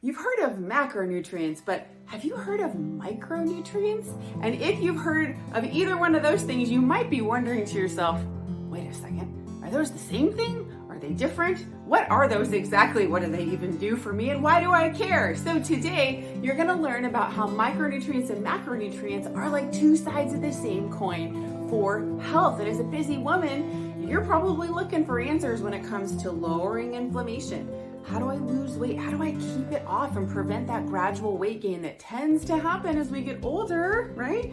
You've heard of macronutrients, but have you heard of micronutrients? And if you've heard of either one of those things, you might be wondering to yourself, wait a second, are those the same thing? Are they different? What are those exactly? What do they even do for me? And why do I care? So today, you're gonna learn about how micronutrients and macronutrients are like two sides of the same coin for health. And as a busy woman, you're probably looking for answers when it comes to lowering inflammation. How do I lose weight? How do I keep it off and prevent that gradual weight gain that tends to happen as we get older, right?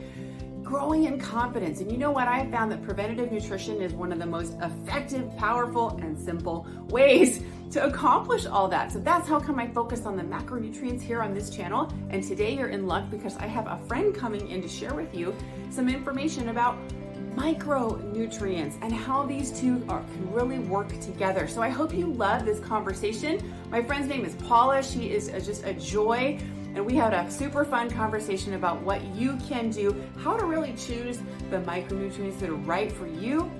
Growing in confidence. And you know what? I found that preventative nutrition is one of the most effective, powerful, and simple ways to accomplish all that. So that's how come I focus on the macronutrients here on this channel. And today you're in luck because I have a friend coming in to share with you some information about micronutrients and how these two can really work together. So I hope you love this conversation. My friend's name is Paula. She is just a joy. And we had a super fun conversation about what you can do, how to really choose the micronutrients that are right for you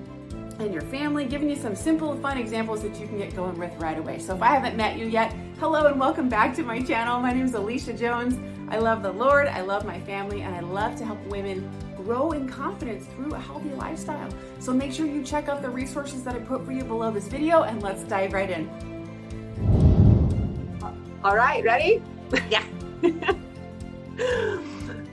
and your family, giving you some simple, fun examples that you can get going with right away. So if I haven't met you yet, hello and welcome back to my channel. My name is Alicia Jones. I love the Lord, I love my family, and I love to help women grow in confidence through a healthy lifestyle. So make sure you check out the resources that I put for you below this video, and let's dive right in. All right, ready? Yeah.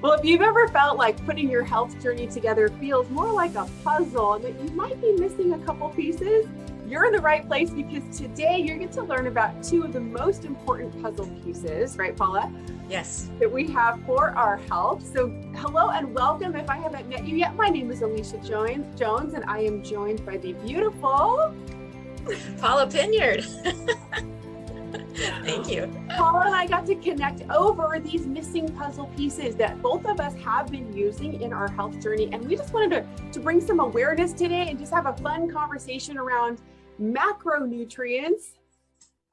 Well, if you've ever felt like putting your health journey together feels more like a puzzle and that you might be missing a couple pieces, you're in the right place because today you're going to learn about two of the most important puzzle pieces, right, Paula? Yes. That we have for our health. So hello and welcome. If I haven't met you yet, my name is Alicia Jones, and I am joined by the beautiful Paula Pineyard. Thank you. Paula and I got to connect over these missing puzzle pieces that both of us have been using in our health journey. And we just wanted to bring some awareness today and just have a fun conversation around macronutrients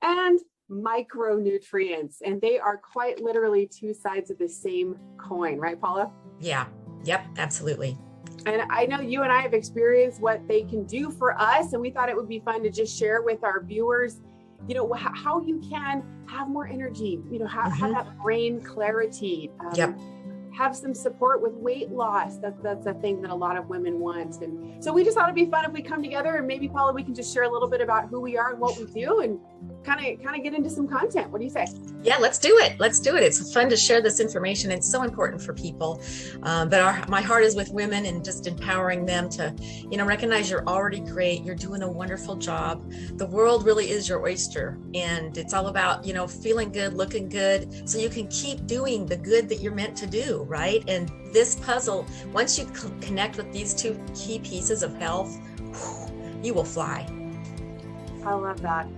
and micronutrients. And they are quite literally two sides of the same coin, right, Paula? Yeah. Yep. Absolutely. And I know you and I have experienced what they can do for us. And we thought it would be fun to just share with our viewers, you know, how you can have more energy, you know, have that brain clarity, Yep. have some support with weight loss. That's a thing that a lot of women want. And so we just thought it'd be fun if we come together and maybe, Paula, we can just share a little bit about who we are and what we do and kind of get into some content. What do you say? Yeah, let's do it. Let's do it. It's fun to share this information. It's so important for people. But my heart is with women and just empowering them to, you know, recognize you're already great. You're doing a wonderful job. The world really is your oyster. And it's all about, you know, feeling good, looking good, so you can keep doing the good that you're meant to do, right? And this puzzle, once you connect with these two key pieces of health, you will fly. I love that.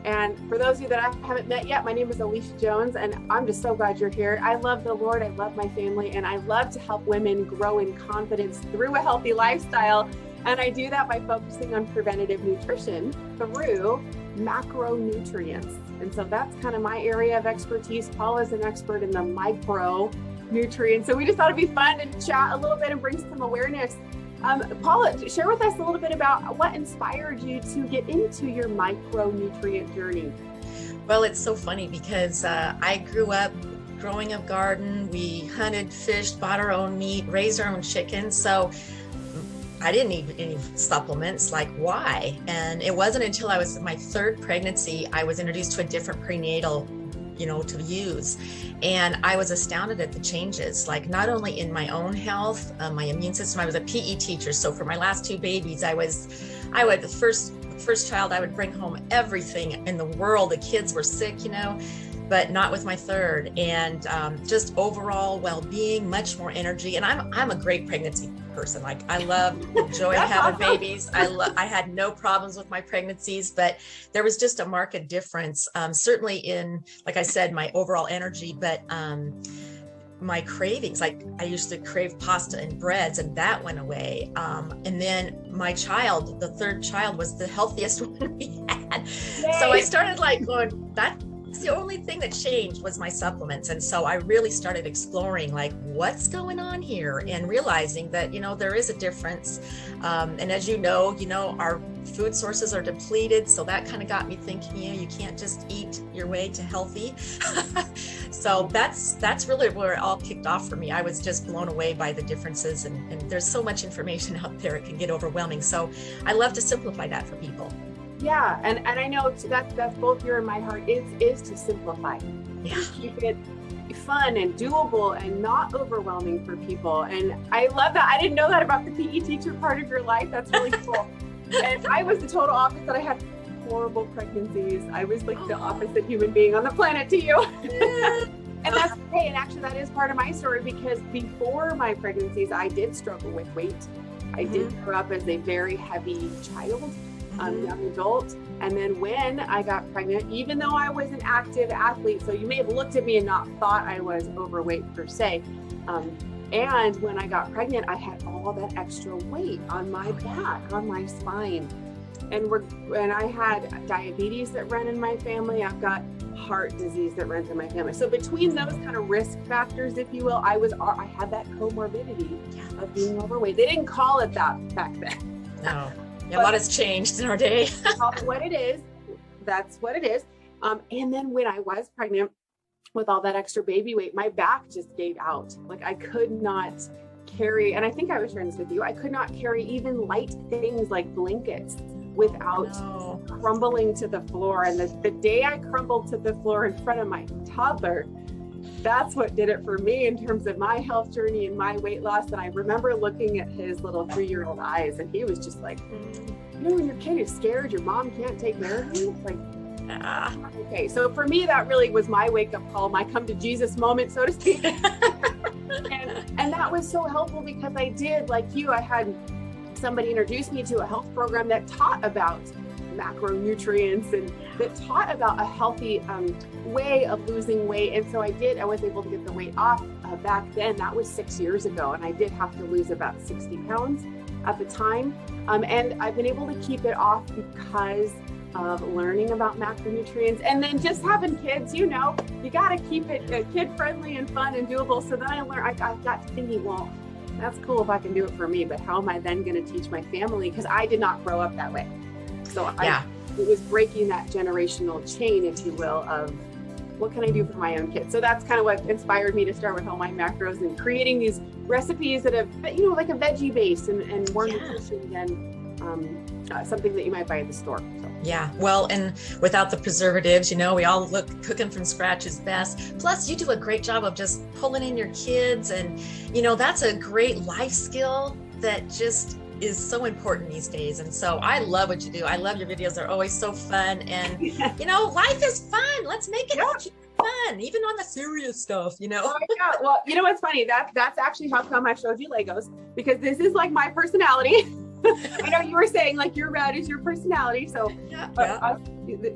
And for those of you that I haven't met yet, my name is Alicia Jones, and I'm just so glad you're here. I love the Lord, I love my family, and I love to help women grow in confidence through a healthy lifestyle. And I do that by focusing on preventative nutrition through macronutrients. And so that's kind of my area of expertise. Paula's an expert in the micronutrients. So we just thought it'd be fun to chat a little bit and bring some awareness. Paula, share with us a little bit about what inspired you to get into your micronutrient journey. Well, it's so funny because I grew up growing a garden. We hunted, fished, bought our own meat, raised our own chickens. So I didn't need any supplements. Like, why? And it wasn't until I was in my third pregnancy, I was introduced to a different prenatal, you know, to use. And I was astounded at the changes, like not only in my own health, my immune system. I was a PE teacher. So for my last two babies, I would, the first child, I would bring home everything in the world. The kids were sick, you know, but not with my third. And just overall well-being, much more energy. And I'm a great pregnancy person. Like, I love the joy of having babies. I had no problems with my pregnancies, but there was just a marked difference, certainly in, like I said, my overall energy, but my cravings, like I used to crave pasta and breads, and that went away. And then my child, the third child, was the healthiest one we had. Yay. So I started like going, The only thing that changed was my supplements. And so I really started exploring like what's going on here and realizing that, there is a difference. And as you know, our food sources are depleted. So that kind of got me thinking, you can't just eat your way to healthy. So that's really where it all kicked off for me. I was just blown away by the differences, and there's so much information out there, it can get overwhelming. So I love to simplify that for people. Yeah, and I know that's both your and my heart is to simplify. Yeah. Keep it fun and doable and not overwhelming for people. And I love that. I didn't know that about the PE teacher part of your life. That's really cool. And I was the total opposite. I had horrible pregnancies. I was like the opposite human being on the planet to you. And that's okay. And actually that is part of my story, because before my pregnancies, I did struggle with weight. I did grow up as a very heavy child. Young adult. And then when I got pregnant, even though I was an active athlete, so you may have looked at me and not thought I was overweight per se. And when I got pregnant, I had all that extra weight on my back, on my spine. And I had diabetes that ran in my family. I've got heart disease that runs in my family. So between those kind of risk factors, if you will, I had that comorbidity of being overweight. They didn't call it that back then. No. Yeah, a lot has changed in our day. That's what it is. That's what it is. And then when I was pregnant with all that extra baby weight, my back just gave out. Like I could not carry, and I think I was sharing this with you, I could not carry even light things like blankets without crumbling to the floor. And the day I crumbled to the floor in front of my toddler, that's what did it for me in terms of my health journey and my weight loss. And I remember looking at his little 3-year-old eyes, and he was just like, when your kid is scared, your mom can't take care of you. It's like, okay. So for me, that really was my wake up call, my come to Jesus moment, so to speak. and that was so helpful, because I did, like you, I had somebody introduce me to a health program that taught about macronutrients and that taught about a healthy way of losing weight. And so I was able to get the weight off back then. That was 6 years ago. And I did have to lose about 60 pounds at the time. And I've been able to keep it off because of learning about macronutrients, and then just having kids, you got to keep it kid friendly and fun and doable. So then I got to thinking, well, that's cool if I can do it for me, but how am I then going to teach my family? Because I did not grow up that way. So it was breaking that generational chain, if you will, of what can I do for my own kids? So that's kind of what inspired me to start with Whole Mind Macros and creating these recipes that have, like a veggie base and more nutrition than something that you might buy at the store. So. Yeah, well, and without the preservatives, we all look cooking from scratch is best. Plus, you do a great job of just pulling in your kids, and that's a great life skill that just is so important these days. And so I love what you do. I love your videos. They're always so fun. And, life is fun. Let's make it fun, even on the serious stuff, Oh my God. Well, what's funny? That's actually how come I showed you Legos, because this is like my personality. I know you were saying like your red is your personality. So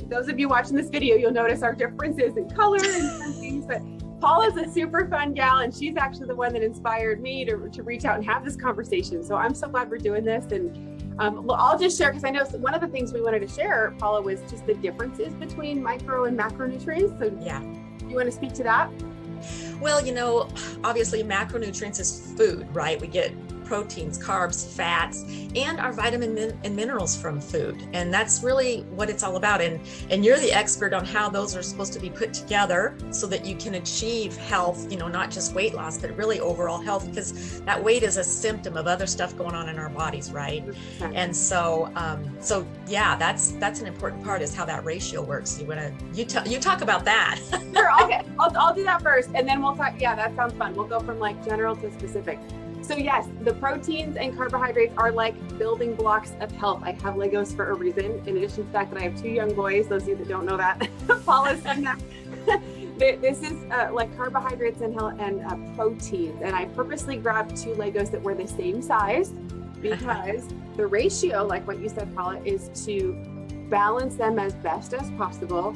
those of you watching this video, you'll notice our differences in color and different things. But Paula's a super fun gal, and she's actually the one that inspired me to reach out and have this conversation. So I'm so glad we're doing this. And I'll just share, because I know one of the things we wanted to share, Paula, was just the differences between micro and macronutrients. So you want to speak to that? Well, obviously macronutrients is food, right? We get proteins, carbs, fats, and our vitamins and minerals from food. And that's really what it's all about. And you're the expert on how those are supposed to be put together so that you can achieve health, not just weight loss, but really overall health, because that weight is a symptom of other stuff going on in our bodies, right? And so, that's an important part, is how that ratio works. You talk about that. Sure, okay. I'll do that first, and then we'll talk. Yeah, that sounds fun. We'll go from like general to specific. So yes, the proteins and carbohydrates are like building blocks of health. I have Legos for a reason. In addition to the fact that I have 2 young boys, those of you that don't know that, Paula's saying that. This is like carbohydrates and proteins. And I purposely grabbed 2 Legos that were the same size, because the ratio, like what you said, Paula, is to balance them as best as possible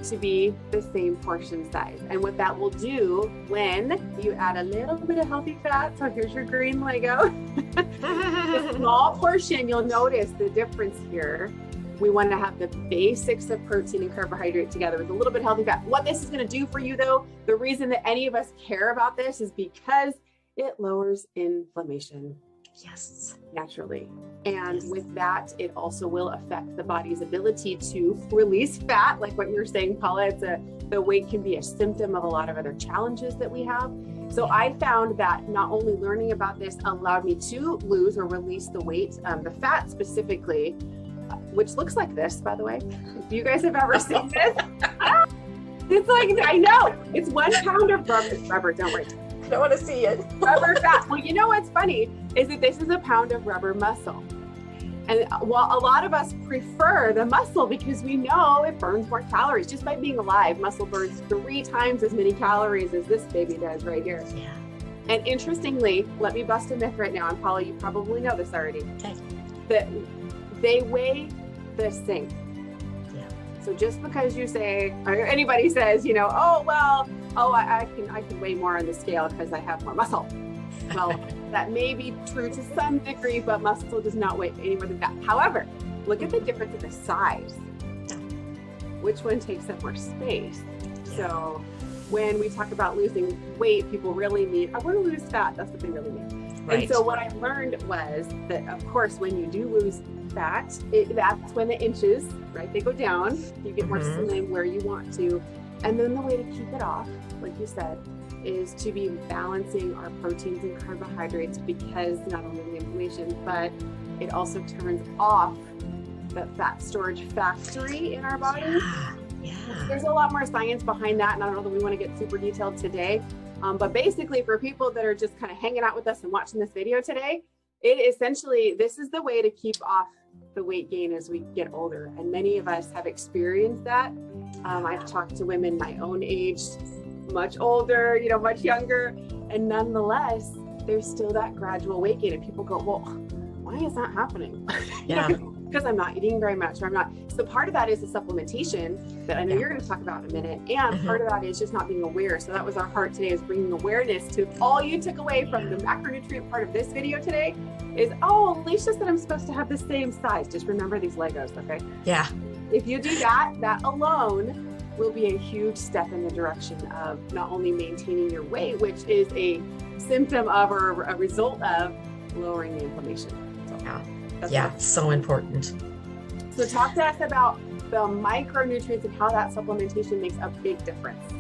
to be the same portion size. And what that will do when you add a little bit of healthy fat, so here's your green Lego, the small portion, you'll notice the difference here We want to have the basics of protein and carbohydrate together with a little bit of healthy fat. What this is going to do for you, though, the reason that any of us care about this is because it lowers inflammation. Yes. Naturally. And with that, it also will affect the body's ability to release fat. Like what you're saying, Paula, the weight can be a symptom of a lot of other challenges that we have. So I found that not only learning about this allowed me to lose or release the weight, the fat specifically, which looks like this, by the way. If you guys have ever seen this, it's like, I know, it's 1 pound of rubber, don't worry. I don't want to see it. Rubber fat. Well, you know what's funny is that this is a pound of rubber muscle. And while a lot of us prefer the muscle because we know it burns more calories, just by being alive, muscle burns 3 times as many calories as this baby does right here. Yeah. And interestingly, let me bust a myth right now, and Paula, you probably know this already, Okay. that they weigh the same. Yeah. So just because you say, or anybody says, you know, I can weigh more on the scale because I have more muscle. Well, that may be true to some degree, but muscle does not weigh any more than fat. However, look at the difference in the size. Which one takes up more space? Yeah. So when we talk about losing weight, people really mean, I want to lose fat. That's what they really mean. Right. And so what I learned was that, of course, when you do lose fat, that's when the inches, right, they go down. You get more slim where you want to. And then the way to keep it off, like you said, is to be balancing our proteins and carbohydrates, because not only the inflammation, but it also turns off the fat storage factory in our body. Yeah. There's a lot more science behind that, and I don't know that we want to get super detailed today. But basically, for people that are just kind of hanging out with us and watching this video today, this is the way to keep off the weight gain as we get older. And many of us have experienced that. I've talked to women my own age, much older, much younger, and nonetheless, there's still that gradual weight gain. And people go, well, why is that happening? Yeah. Because I'm not eating very much, or I'm not. So part of that is the supplementation that I know you're going to talk about in a minute. And part of that is just not being aware. So that was our heart today, is bringing awareness to all you took away from the macronutrient part of this video today is, Alicia said I'm supposed to have the same size. Just remember these Legos, okay? Yeah. If you do that alone will be a huge step in the direction of not only maintaining your weight, which is a symptom of or a result of lowering the inflammation. So, so important. So talk to us about the micronutrients and how that supplementation makes a big difference.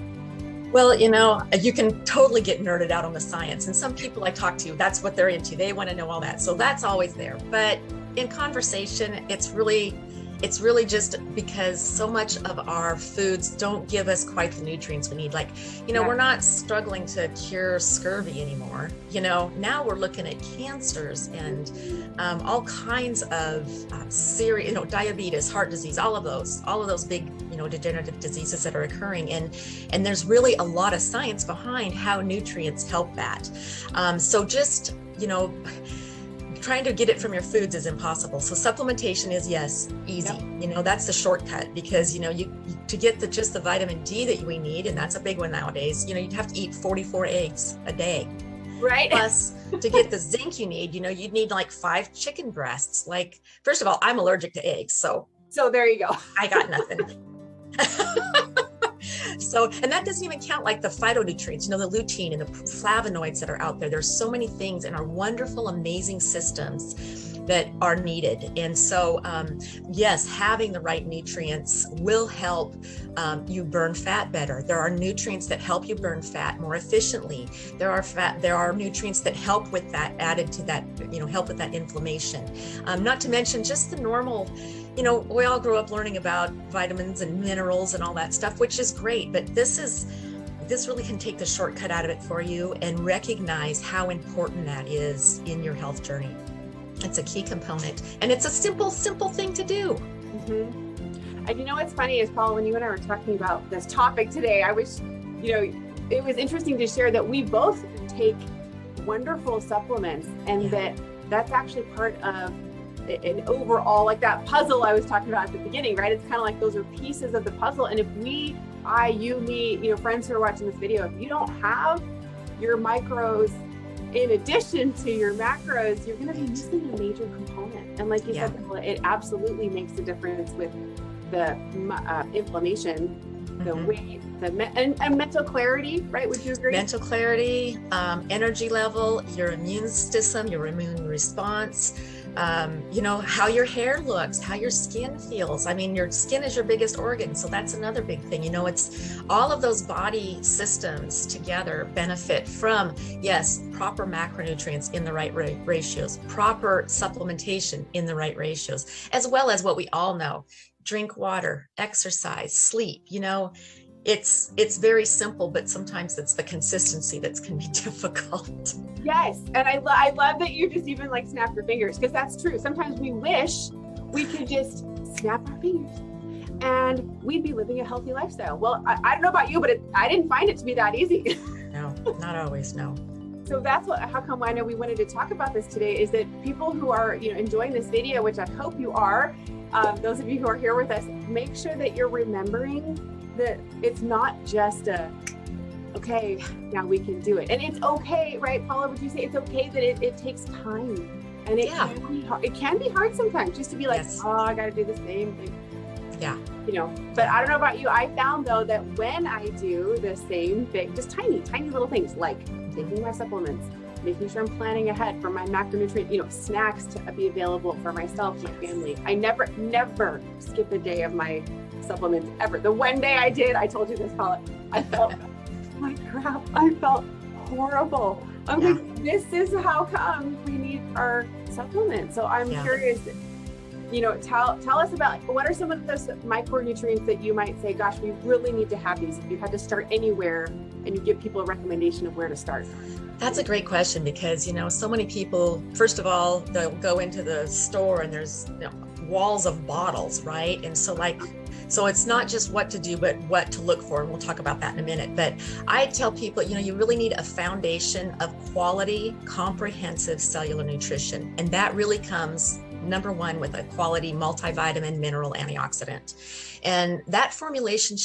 Well, you can totally get nerded out on the science, and some people I talk to, that's what they're into. They want to know all that. So that's always there. But in conversation, it's really just because so much of our foods don't give us quite the nutrients we need. Like, we're not struggling to cure scurvy anymore. Now we're looking at cancers and all kinds of serious, diabetes, heart disease, all of those big, degenerative diseases that are occurring. And there's really a lot of science behind how nutrients help that. So just, trying to get it from your foods is impossible. So supplementation is, yes, easy. Yep. That's the shortcut, because, you to get just the vitamin D that we need, and that's a big one nowadays, you'd have to eat 44 eggs a day. Right. Plus, to get the zinc you need, you'd need like 5 chicken breasts. Like, first of all, I'm allergic to eggs. So there you go. I got nothing. So, and that doesn't even count like the phytonutrients, the lutein and the flavonoids that are out there. There's so many things in our wonderful, amazing systems that are needed. And so, yes, having the right nutrients will help you burn fat better. There are nutrients that help you burn fat more efficiently. There are nutrients that help with that, added to that, help with that inflammation. Not to mention just the normal, we all grew up learning about vitamins and minerals and all that stuff, which is great, but this really can take the shortcut out of it for you and recognize how important that is in your health journey. It's a key component, and it's a simple thing to do. Mm-hmm. And what's funny is, Paula, when you and I were talking about this topic today, I wish, it was interesting to share that we both take wonderful supplements, and that's actually part of an overall, like that puzzle I was talking about at the beginning, right? It's kind of like those are pieces of the puzzle. And if you, me, friends who are watching this video, if you don't have your macros in addition to your macros, you're going to be missing a major component. And like you said, it absolutely makes a difference with the inflammation, the weight, and mental clarity, right? Would you agree? Mental clarity, energy level, your immune system, your immune response, how your hair looks, how your skin feels. I mean, your skin is your biggest organ, so that's another big thing. It's all of those body systems together benefit from, yes, proper macronutrients in the right ratios, proper supplementation in the right ratios, as well as what we all know: drink water, exercise, sleep. It's very simple, but sometimes it's the consistency that can be difficult. Yes, and I love that you just even like snap your fingers, because that's true. Sometimes we wish we could just snap our fingers and we'd be living a healthy lifestyle. Well, I don't know about you, but I didn't find it to be that easy. No, not always, no. So that's how come I know we wanted to talk about this today, is that people who are enjoying this video, which I hope you are, those of you who are here with us, make sure that you're remembering that it's not just okay, now we can do it. And it's okay, right, Paula, would you say it's okay that it takes time? And it can be hard sometimes just to be like, oh, I got to do the same thing. Yeah. But I don't know about you. I found though that when I do the same thing, just tiny little things like taking my supplements, making sure I'm planning ahead for my macronutrient, snacks to be available for myself, my family. I never skip a day of my supplements ever. The one day I did, I told you this, Paula, I felt like crap. I felt horrible. I'm like, this is how come we need our supplements. So I'm curious, tell us about what are some of those micronutrients that you might say, gosh, we really need to have these. If you had to start anywhere and you give people a recommendation of where to start. That's a great question, because, so many people, first of all, they'll go into the store and there's walls of bottles, right? And so it's not just what to do, but what to look for. And we'll talk about that in a minute. But I tell people, you really need a foundation of quality, comprehensive cellular nutrition. And that really comes, number one, with a quality multivitamin, mineral, antioxidant. And that formulation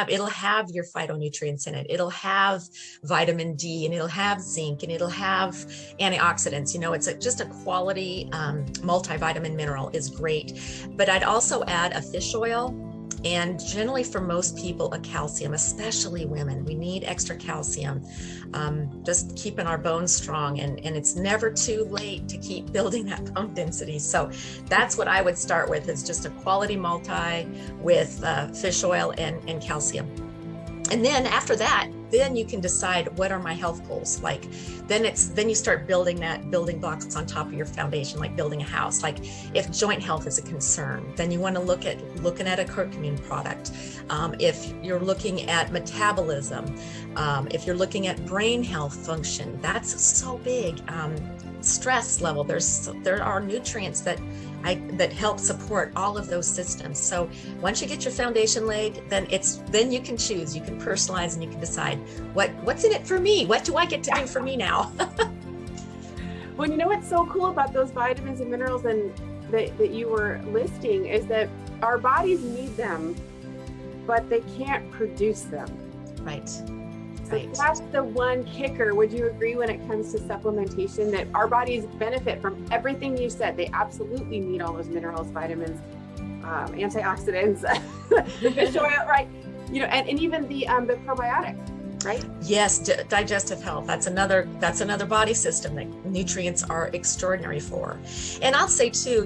it'll have your phytonutrients in it. It'll have vitamin D, and it'll have zinc, and it'll have antioxidants. It's just a quality multivitamin mineral is great. But I'd also add a fish oil. And generally for most people, a calcium, especially women, we need extra calcium, just keeping our bones strong. And it's never too late to keep building that bone density. So that's what I would start with, is just a quality multi with fish oil and calcium. And then after that, then you can decide, what are my health goals? Like, then you start building building blocks on top of your foundation, like building a house. Like if joint health is a concern, then you want to looking at a curcumin product. If you're looking at metabolism, if you're looking at brain health function, that's so big. Stress level, there are nutrients that help support all of those systems. So once you get your foundation laid, then you can choose, you can personalize, and you can decide what's in it for me. What do I get to do for me now? Well, what's so cool about those vitamins and minerals and that you were listing is that our bodies need them, but they can't produce them. Right. So that's the one kicker. Would you agree when it comes to supplementation that our bodies benefit from everything you said? They absolutely need all those minerals, vitamins, antioxidants, the fish oil, right? And even the probiotic, right? Yes, digestive health. That's another body system that nutrients are extraordinary for. And I'll say too,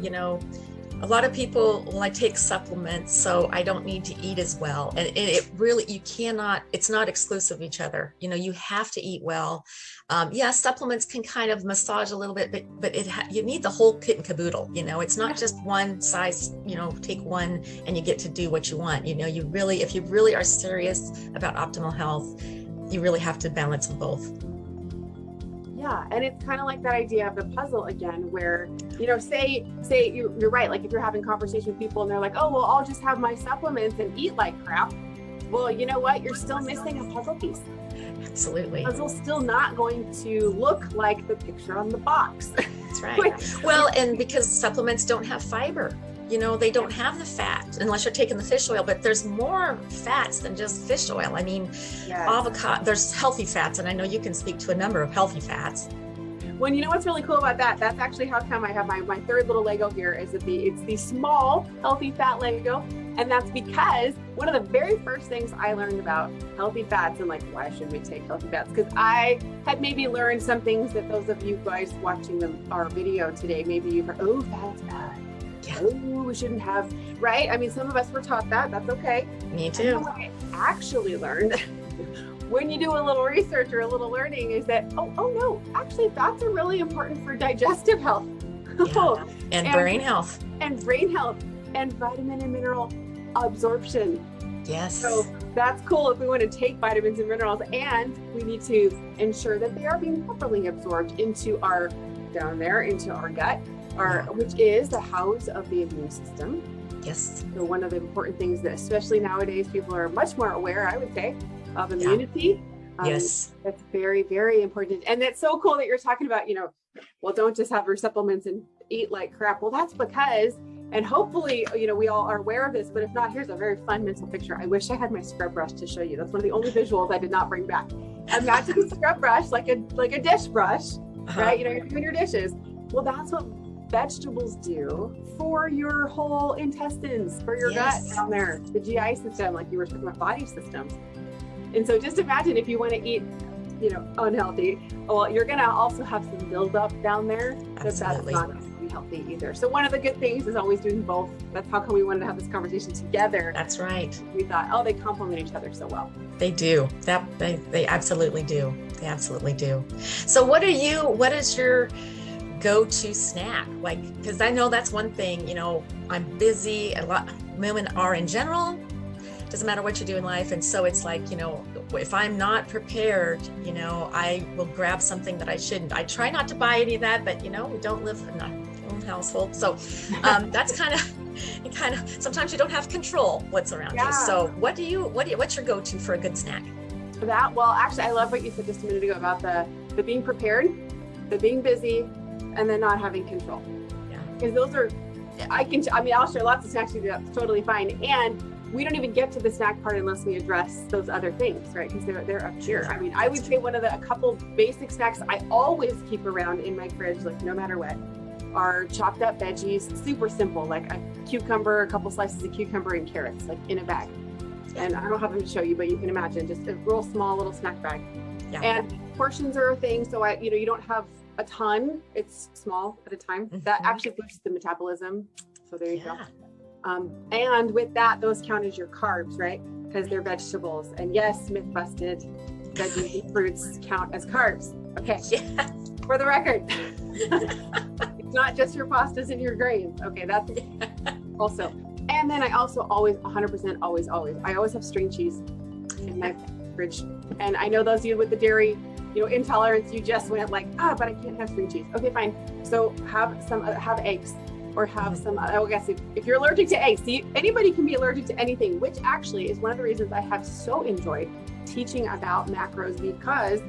a lot of people, well, I take supplements, so I don't need to eat as well. And it really, it's not exclusive of each other. You have to eat well. Supplements can kind of massage a little bit, but you need the whole kit and caboodle. It's not just one size, take one and you get to do what you want. If you really are serious about optimal health, you really have to balance them both. Yeah, and it's kind of like that idea of the puzzle again, where, say you're right. Like if you're having conversation with people and they're like, oh, well, I'll just have my supplements and eat like crap. Well, you know what? You're still missing a puzzle piece. Absolutely. The puzzle's still not going to look like the picture on the box. That's right. Well, and because supplements don't have fiber. They don't have the fat unless you're taking the fish oil, but there's more fats than just fish oil. I mean, avocado, there's healthy fats, and I know you can speak to a number of healthy fats. Well, you know what's really cool about that? That's actually how come I have my third little Lego here is that it's the small, healthy fat Lego. And that's because one of the very first things I learned about healthy fats and like, why should we take healthy fats? Because I had maybe learned some things that those of you guys watching our video today, maybe you've heard, oh, fat's bad. Yeah. Oh, we shouldn't have, right? I mean, some of us were taught that. That's okay. Me too. And what I actually learned when you do a little research or a little learning is that, oh no, actually fats are really important for digestive health. Yeah. and brain health. And brain health and vitamin and mineral absorption. Yes. So that's cool if we want to take vitamins and minerals, and we need to ensure that they are being properly absorbed into our gut, which is the house of the immune system. Yes. So one of the important things that especially nowadays people are much more aware, I would say, of immunity. Yes. That's very, very important. And it's so cool that you're talking about, well, don't just have your supplements and eat like crap. Well, that's because, and hopefully, we all are aware of this, but if not, here's a very fun mental picture. I wish I had my scrub brush to show you. That's one of the only visuals I did not bring back. Imagine a scrub brush, like a dish brush, right? You're doing your dishes. Well, that's what vegetables do for your whole intestines, for your gut down there, the GI system, like you were talking about body systems. And so just imagine if you want to eat, unhealthy, well, you're going to also have some buildup down there. That's not going to be healthy either. So one of the good things is always doing both. That's how come we wanted to have this conversation together. That's right. We thought, they complement each other so well. They do. They absolutely do. They absolutely do. So what is your go-to snack? Like, because I know that's one thing, I'm busy. A lot of women are in general. Doesn't matter what you do in life. And so it's like, if I'm not prepared, I will grab something that I shouldn't. I try not to buy any of that, but we don't live in our own household. So that's kind of, sometimes you don't have control what's around you. So what's your go-to for a good snack? Actually, I love what you said just a minute ago about the being prepared, the being busy, and then not having control. Yeah. Because those are, I'll share lots of snacks with you. That's totally fine. And we don't even get to the snack part unless we address those other things, right? Because they're up here. I mean, I would say a couple basic snacks I always keep around in my fridge, like no matter what, are chopped up veggies, super simple, like a cucumber, a couple slices of cucumber and carrots, like in a bag. And I don't have them to show you, but you can imagine just a real small little snack bag. Yeah. And portions are a thing. So you don't have a ton, it's small at a time. Mm-hmm. That actually boosts the metabolism. So there you go. And with that, those count as your carbs, right? Because they're vegetables. And yes, myth busted, veggies and fruits count as carbs. Okay. Yes. For the record. It's not just your pastas and your grains. Okay, that's also. And then I also always, 100% always, I always have string cheese in my fridge. And I know those of you with the dairy, intolerance, you just went like, but I can't have string cheese. Okay, fine. So have eggs. Or have some, I guess if you're allergic to eggs, anybody can be allergic to anything, which actually is one of the reasons I have so enjoyed teaching about macros, because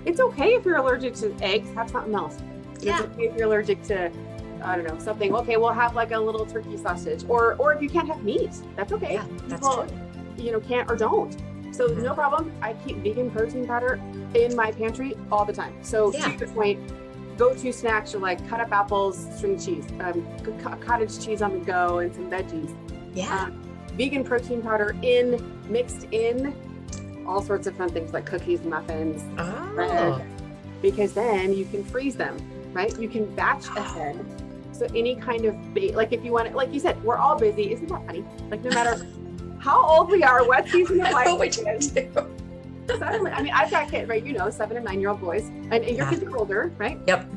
it's okay if you're allergic to eggs, have something else. Yeah. It's okay if you're allergic to, something. Okay, we'll have like a little turkey sausage, or if you can't have meat, that's okay. Yeah, that's true. Can't or don't. So no problem. I keep vegan protein powder in my pantry all the time. So to your point, go-to snacks are like cut up apples, string cheese, cottage cheese on the go, and some veggies. Yeah. Vegan protein powder mixed in all sorts of fun things like cookies, muffins, bread, because then you can freeze them, right? You can batch ahead. So any kind of like if you want it, like you said, we're all busy. Isn't that funny? Like no matter how old we are, what season of life we do. Suddenly, I've got kids, right? 7 and 9-year-old boys, and your kids are older, right? Yep.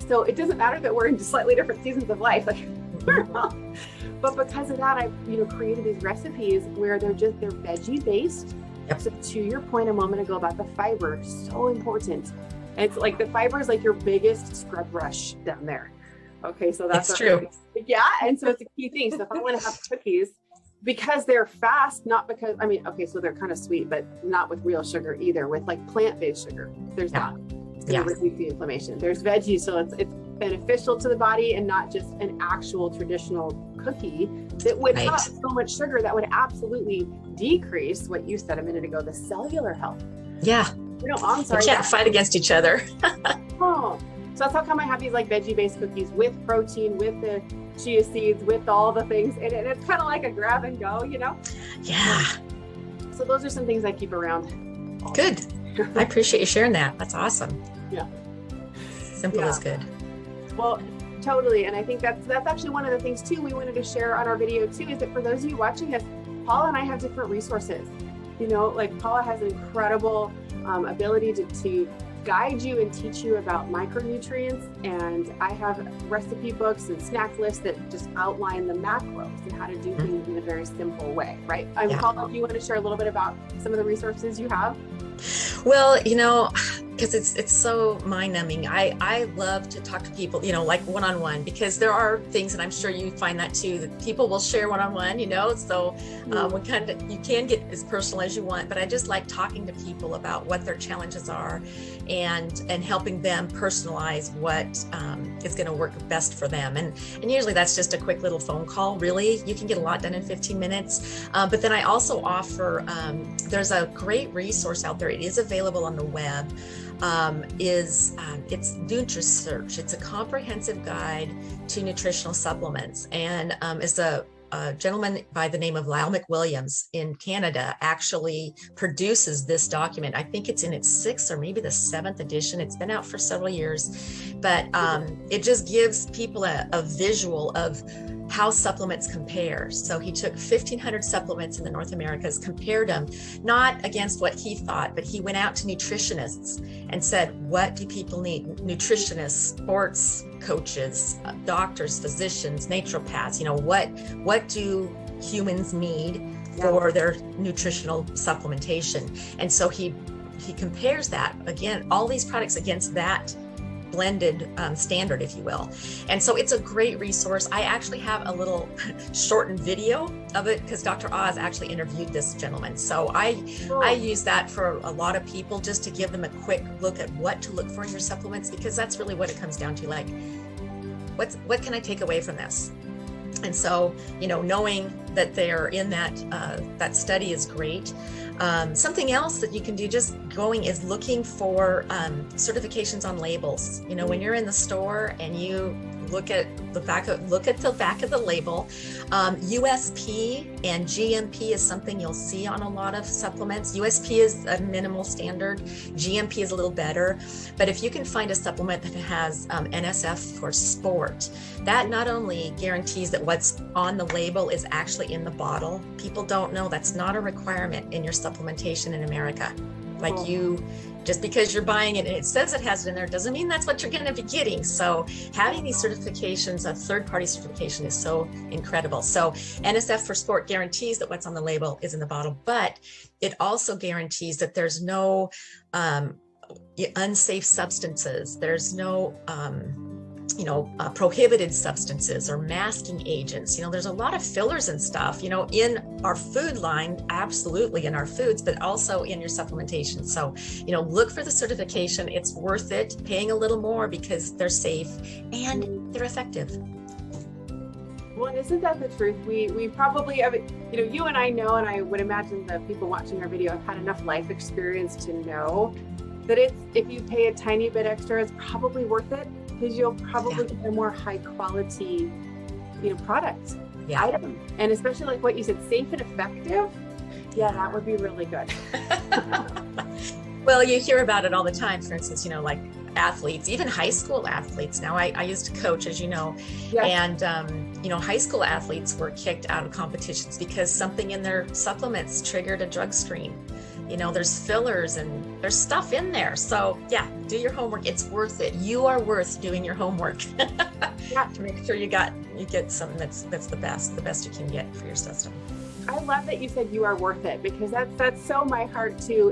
So it doesn't matter that we're in slightly different seasons of life, like but because of that, I've created these recipes where they're veggie based. Yep. So to your point a moment ago about the fiber, so important. And it's like the fiber is like your biggest scrub brush down there. Okay, so that's true. Yeah, and so it's a key thing. So if I want to have cookies, because they're fast, not because, so they're kind of sweet, but not with real sugar either, with like plant-based sugar. There's not. It's going to reduce the inflammation. There's veggies, so it's beneficial to the body and not just an actual traditional cookie that would have so much sugar that would absolutely decrease what you said a minute ago, the cellular health. Yeah. I'm sorry. We can't fight against each other. So that's how come I have these like veggie-based cookies with protein, with the chia seeds, with all the things. And it's kind of like a grab and go, you know? Yeah. So those are some things I keep around. Good. I appreciate you sharing that. That's awesome. Yeah. Simple is good. Well, totally. And I think that's actually one of the things too we wanted to share on our video too, is that for those of you watching us, Paula and I have different resources. You know, like Paula has an incredible ability to guide you and teach you about micronutrients. And I have recipe books and snack lists that just outline the macros and how to do things in a very simple way, right? Paula, do you want to share a little bit about some of the resources you have? Well, you know, because it's so mind-numbing. I love to talk to people, you know, like one-on-one, because there are things, and I'm sure you find that too, that people will share one-on-one, you know, so you can get as personal as you want, but I just like talking to people about what their challenges are and helping them personalize what is going to work best for them. And usually that's just a quick little phone call. Really, you can get a lot done in 15 minutes. But then I also offer, there's a great resource out there. It is available on the web. It's Nutrisearch. It's a comprehensive guide to nutritional supplements, and it's a gentleman by the name of Lyle McWilliams in Canada actually produces this document. I think it's in its 6th or maybe the 7th edition. It's been out for several years, but it just gives people a visual of how supplements compare. So he took 1,500 supplements in the North Americas, compared them, not against what he thought, but he went out to nutritionists and said, what do people need? Nutritionists, sports coaches, doctors, physicians, naturopaths, you know, what do humans need for their nutritional supplementation? And so he compares that, again, all these products against that blended standard, if you will. And so it's a great resource. I actually have a little shortened video of it because Dr. Oz actually interviewed this gentleman. So I use that for a lot of people, just to give them a quick look at what to look for in your supplements, because that's really what it comes down to. Like, what can I take away from this? And so, you know, knowing that they're in that study is great. Something else that you can do just going is looking for certifications on labels. You know, when you're in the store and you look at the back of the label, USP and GMP is something you'll see on a lot of supplements. USP is a minimal standard. GMP is a little better. But if you can find a supplement that has NSF for sport, that not only guarantees that what's on the label is actually in the bottle. People don't know that's not a requirement in your supplementation in America. Like just because you're buying it and it says it has it in there doesn't mean that's what you're going to be getting. So having these certifications, a third-party certification, is so incredible. So NSF for sport guarantees that what's on the label is in the bottle, but it also guarantees that there's no unsafe substances. There's no prohibited substances or masking agents. You know, there's a lot of fillers and stuff, you know, in our food line, absolutely in our foods, but also in your supplementation. So, you know, look for the certification. It's worth it, paying a little more because they're safe and they're effective. Well, isn't that the truth? We probably have, you know, you and I know, and I would imagine the people watching our video have had enough life experience to know that if you pay a tiny bit extra, it's probably worth it, because you'll probably get a more high quality, you know, product item. And especially like what you said, safe and effective. Yeah, that would be really good. Well, you hear about it all the time. For instance, you know, like athletes, even high school athletes. Now I used to coach, as you know, and, you know, high school athletes were kicked out of competitions because something in their supplements triggered a drug screen. You know, there's fillers and there's stuff in there. So yeah, do your homework. It's worth it. You are worth doing your homework to make sure you get something that's the best you can get for your system. I love that you said you are worth it, because that's so my heart too.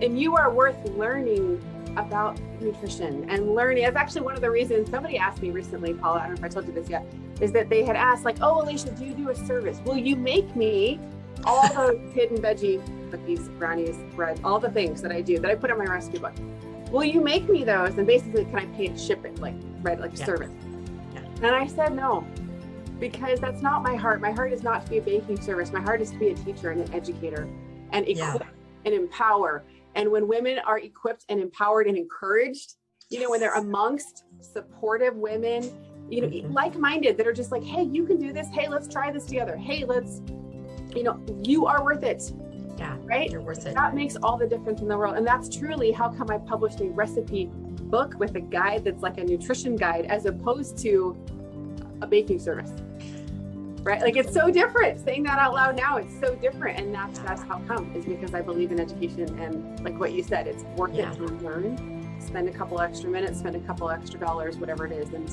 And you are worth learning about nutrition and learning. That's actually one of the reasons somebody asked me recently, Paula, I don't know if I told you this yet, is that they had asked like, oh, Alicia, do you do a service? Will you make me all those hidden veggie cookies, brownies, bread, all the things that I do, that I put in my recipe book? Will you make me those? And basically, can I pay to ship it, like service? Yeah. And I said no, because that's not my heart. My heart is not to be a baking service. My heart is to be a teacher and an educator and equip and empower. And when women are equipped and empowered and encouraged, you know, when they're amongst supportive women, you know, like-minded, that are just like, hey, you can do this. Hey, let's try this together. Hey, let's, you know, you are worth it. Yeah. Right? You're worth it. That makes all the difference in the world. And that's truly how come I published a recipe book with a guide that's like a nutrition guide, as opposed to a baking service. Right? Like, it's so different. Saying that out loud now, it's so different. And that's how come, is because I believe in education. And like what you said, it's worth it to learn, spend a couple extra minutes, spend a couple extra dollars, whatever it is, and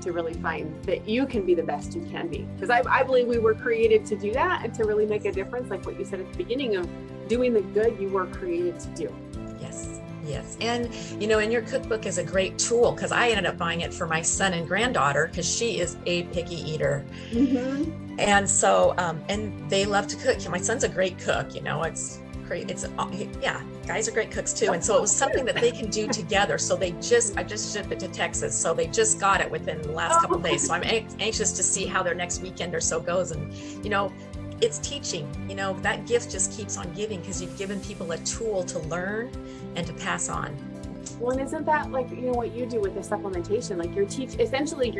to really find that you can be the best you can be. Because I believe we were created to do that and to really make a difference. Like what you said at the beginning of doing the good you were created to do. Yes. And, you know, and your cookbook is a great tool, because I ended up buying it for my son and granddaughter, because she is a picky eater. And so, and they love to cook. My son's a great cook, you know, it's great. Guys are great cooks too. And so it was something that they can do together. So I just shipped it to Texas. So they just got it within the last couple of days. So I'm anxious to see how their next weekend or so goes. And, you know, it's teaching, you know, that gift just keeps on giving, because you've given people a tool to learn and to pass on. Well, and isn't that like, you know, what you do with the supplementation? Like you're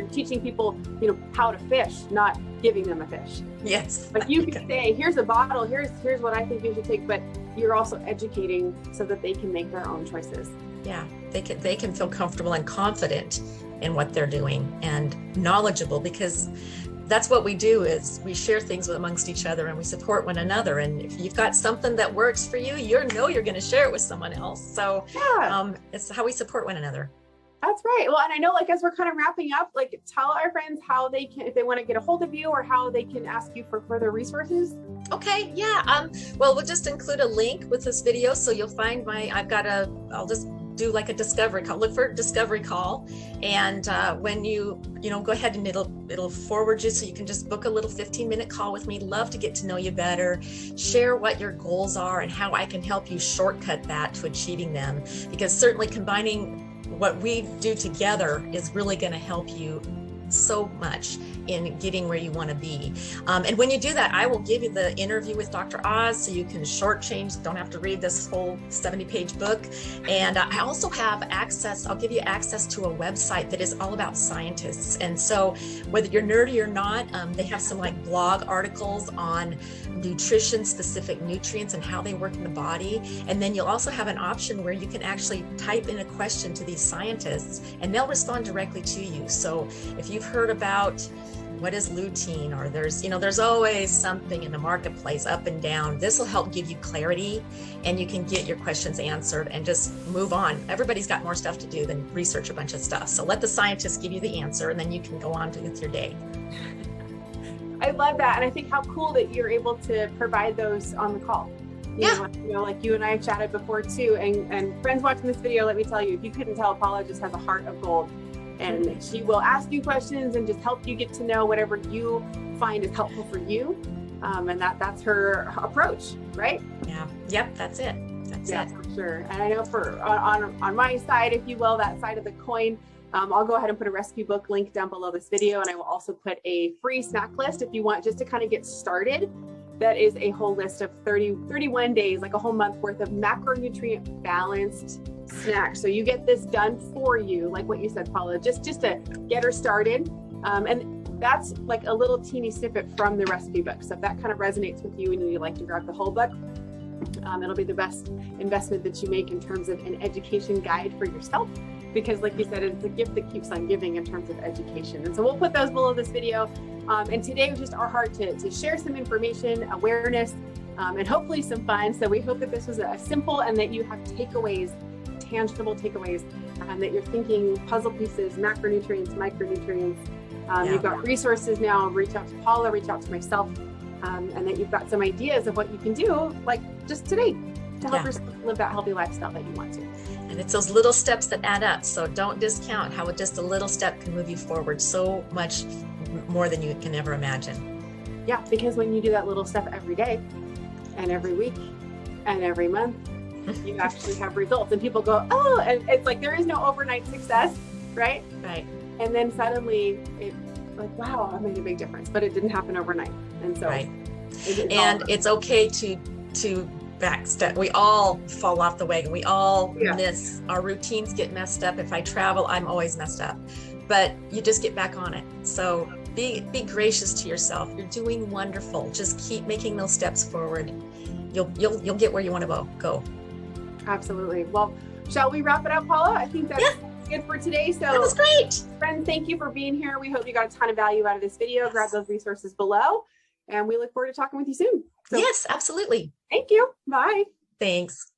teaching people, you know, how to fish, not giving them a fish. Yes. Like you can say, here's a bottle, here's what I think you should take, but you're also educating so that they can make their own choices. Yeah, they can feel comfortable and confident in what they're doing, and knowledgeable, because that's what we do, is we share things amongst each other and we support one another. And if you've got something that works for you, you're going to share it with someone else. So it's how we support one another. That's right. Well, and I know, like, as we're kind of wrapping up, like, tell our friends how they can, if they want to get a hold of you, or how they can ask you for further resources. Okay. Yeah. Well, we'll just include a link with this video. So you'll find I'll just do like a discovery call. Look for discovery call, and when you go ahead, and it'll forward you, so you can just book a little 15-minute call with me. Love to get to know you better, share what your goals are and how I can help you shortcut that to achieving them, because certainly combining what we do together is really going to help you so much in getting where you want to be. And when you do that, I will give you the interview with Dr. Oz, so you can shortchange, don't have to read this whole 70-page book. And I also have access, I'll give you access to a website that is all about scientists. And so whether you're nerdy or not, they have some like blog articles on nutrition, specific nutrients and how they work in the body. And then you'll also have an option where you can actually type in a question to these scientists and they'll respond directly to you. So if you've heard about what is lutein, or there's always something in the marketplace up and down, this will help give you clarity and you can get your questions answered and just move on. Everybody's got more stuff to do than research a bunch of stuff. So let the scientists give you the answer and then you can go on with your day. I love that. And I think how cool that you're able to provide those on the call. You know, like you and I chatted before too. And friends watching this video, let me tell you, if you couldn't tell, Paula just has a heart of gold. And she will ask you questions and just help you get to know whatever you find is helpful for you. And that's her approach, right? Yeah. Yep. That's it. That's it. For sure. And I know on my side, if you will, that side of the coin, I'll go ahead and put a recipe book link down below this video. And I will also put a free snack list if you want just to kind of get started. That is a whole list of 31 days, like a whole month worth of macronutrient-balanced snacks. So you get this done for you, like what you said, Paula, just to get her started. And that's like a little teeny snippet from the recipe book. So if that kind of resonates with you and you'd like to grab the whole book, it'll be the best investment that you make in terms of an education guide for yourself. Because like you said, it's a gift that keeps on giving in terms of education. And so we'll put those below this video. And today was just our heart to share some information, awareness, and hopefully some fun. So we hope that this was a simple and that you have takeaways, tangible takeaways, that you're thinking puzzle pieces, macronutrients, micronutrients. You've got resources now. Reach out to Paula, reach out to myself, and that you've got some ideas of what you can do, like just today, to help yourself live that healthy lifestyle that you want to. And it's those little steps that add up. So don't discount how just a little step can move you forward so much more than you can ever imagine. Yeah, because when you do that little step every day and every week and every month, you actually have results. And people go, oh, and it's like there is no overnight success, right? Right. And then suddenly it's like, wow, I made a big difference, but it didn't happen overnight. And so, right. It's okay to backstep. We all fall off the wagon. We all Yeah. miss, our routines get messed up. If I travel, I'm always messed up, but you just get back on it. So be gracious to yourself. You're doing wonderful. Just keep making those steps forward. You'll get where you want to go. Absolutely. Well, shall we wrap it up, Paula? I think that's good for today. So That was great. friends, thank you for being here. We hope you got a ton of value out of this video. Grab those resources below, and we look forward to talking with you soon. So Yes, absolutely. thank you. Bye. Thanks.